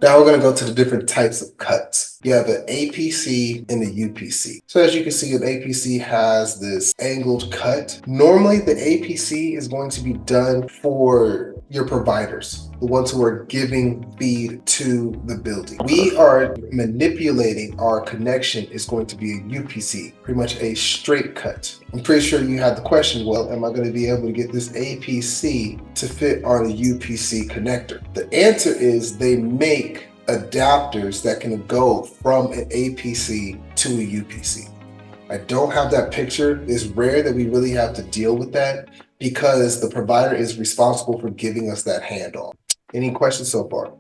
Now we're going to go to the different types of cuts. You have an APC and a UPC. So as you can see, an APC has this angled cut. Normally the APC is going to be done for your providers, the ones who are giving feed to the building. We are manipulating our connection is going to be a UPC, pretty much a straight cut. I'm pretty sure you had the question, well, am I going to be able to get this APC to fit on a UPC connector? The answer is they make adapters that can go from an APC to a UPC. I don't have that picture. It's rare that we really have to deal with that because the provider is responsible for giving us that handoff. Any questions so far?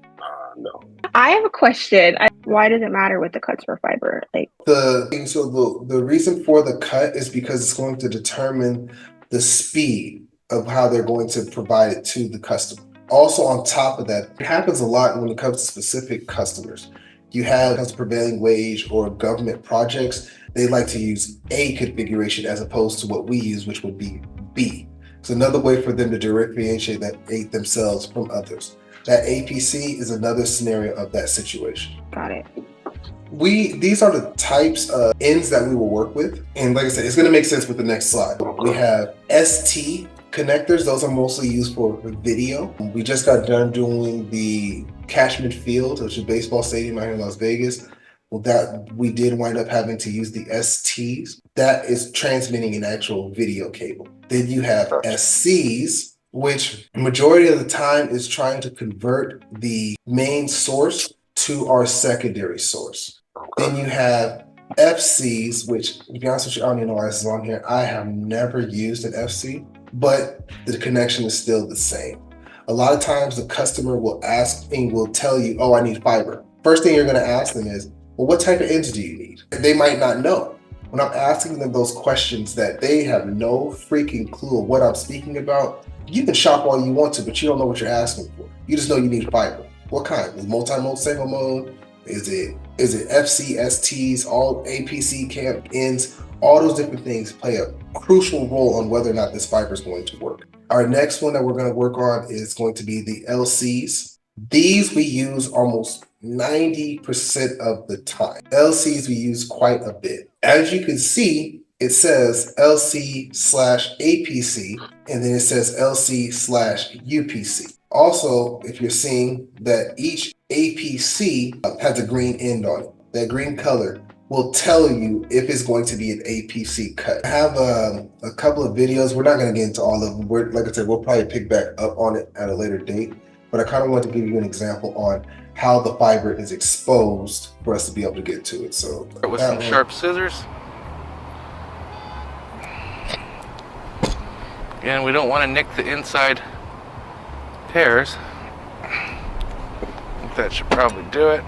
No. I have a question. Why does it matter what the cuts for fiber? The reason for the cut is because it's going to determine the speed of how they're going to provide it to the customer. Also on top of that, it happens a lot when it comes to specific customers. You have prevailing wage or government projects, they like to use A configuration as opposed to what we use, which would be B. It's another way for them to differentiate themselves from others. That APC is another scenario of that situation. Got it. These are the types of ends that we will work with. And like I said, it's going to make sense with the next slide. We have ST connectors. Those are mostly used for video. We just got done doing the Cashman Field, which is a baseball stadium out here in Las Vegas. Well, that we did wind up having to use the STs. That is transmitting an actual video cable. Then you have SCs, which majority of the time is trying to convert the main source to our secondary source. Then you have FCs, which, to be honest with you, I don't even know why this is on here. I have never used an FC, but the connection is still the same. A lot of times the customer will ask and will tell you, oh, I need fiber. First thing you're going to ask them is, well, what type of ends do you need? They might not know. When I'm asking them those questions that they have no freaking clue of what I'm speaking about, you can shop all you want to, but you don't know what you're asking for. You just know you need fiber. What kind? Is multi-mode, single mode? Is it FC, STs, all APC camp ends? All those different things play a crucial role on whether or not this fiber is going to work. Our next one that we're going to work on is going to be the LCs. These we use almost 90% of the time. LCs we use quite a bit. As you can see, it says LC/APC, and then it says LC/UPC. Also, if you're seeing that each APC has a green end on it, that green color will tell you if it's going to be an APC cut. I have a couple of videos. We're not going to get into all of them. Like I said, we'll probably pick back up on it at a later date, but I kind of want to give you an example on how the fiber is exposed for us to be able to get to it. So with some sharp scissors. Again, we don't want to nick the inside pairs. I think that should probably do it.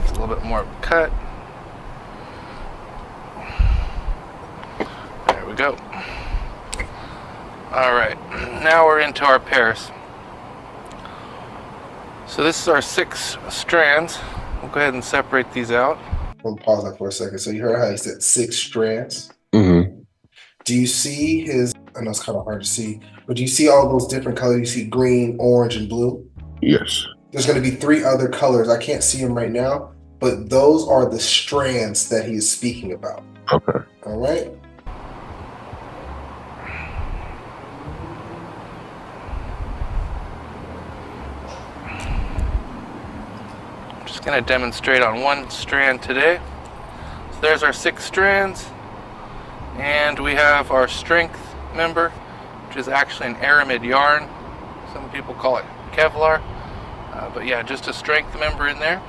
It's a little bit more of a cut. There we go. Alright, now we're into our pairs. So this is our 6 strands. We'll go ahead and separate these out. I'm gonna pause that for a second. So you heard how he said 6 strands? Mm-hmm. Do you see his, I know it's kind of hard to see, but do you see all those different colors? You see green, orange, and blue? Yes. There's going to be 3 other colors. I can't see them right now, but those are the strands that he is speaking about. Okay. All right. I'm just going to demonstrate on one strand today. So there's our 6 strands. And we have our strength member, which is actually an aramid yarn. Some people call it Kevlar. But yeah, just a strength member in there.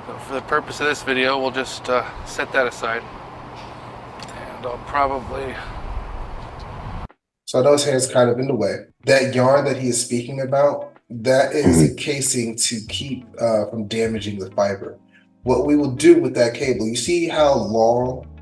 So for the purpose of this video, we'll just set that aside. And I'll probably... So I know his hand's kind of in the way. That yarn that he is speaking about, that is a casing to keep from damaging the fiber. What we will do with that cable, you see how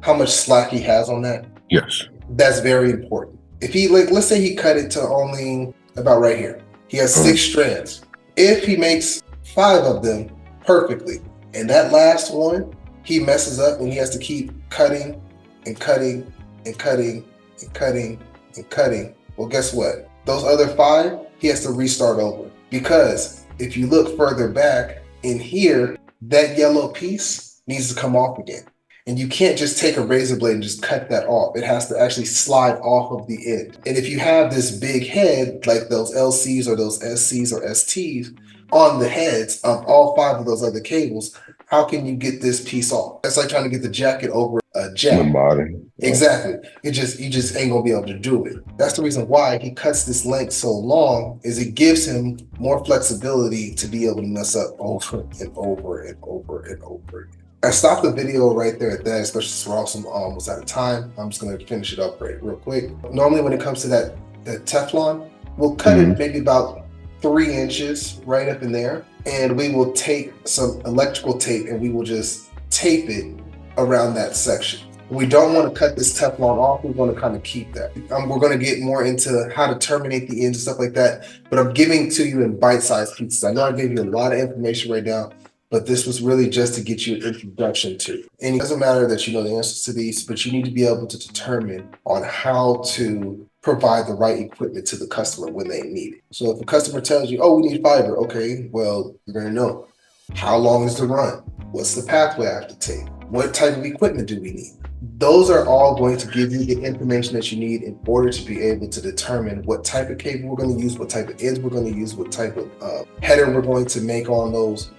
much slack he has on that? Yes. That's very important. If he, let's say he cut it to only about right here. He has 6 strands. If he makes 5 of them perfectly, and that last one, he messes up and he has to keep cutting and cutting and cutting and cutting and cutting. Well, guess what? Those other 5, he has to restart over. Because if you look further back in here, that yellow piece needs to come off again. And you can't just take a razor blade and just cut that off. It has to actually slide off of the end. And if you have this big head, like those LCs or those SCs or STs, on the heads of all 5 of those other cables, how can you get this piece off? That's like trying to get the jacket over a jack. The body. Exactly. You just ain't gonna be able to do it. That's the reason why he cuts this length so long, is it gives him more flexibility to be able to mess up over and over and over and over again. I stopped the video right there at that, especially since we're also almost out of time. I'm just gonna finish it up real quick. Normally when it comes to that Teflon, we'll cut it maybe about 3 inches right up in there, and we will take some electrical tape and we will just tape it around that section. We don't want to cut this Teflon off. We want to kind of keep that. We're going to get more into how to terminate the ends and stuff like that, but I'm giving to you in bite-sized pieces. I know I gave you a lot of information right now, but this was really just to get you an introduction to. And it doesn't matter that you know the answers to these, but you need to be able to determine on how to provide the right equipment to the customer when they need it. So if a customer tells you, oh, we need fiber, okay, well, you're going to know. How long is the run? What's the pathway I have to take? What type of equipment do we need? Those are all going to give you the information that you need in order to be able to determine what type of cable we're going to use, what type of ends we're going to use, what type of header we're going to make on those,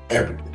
everything.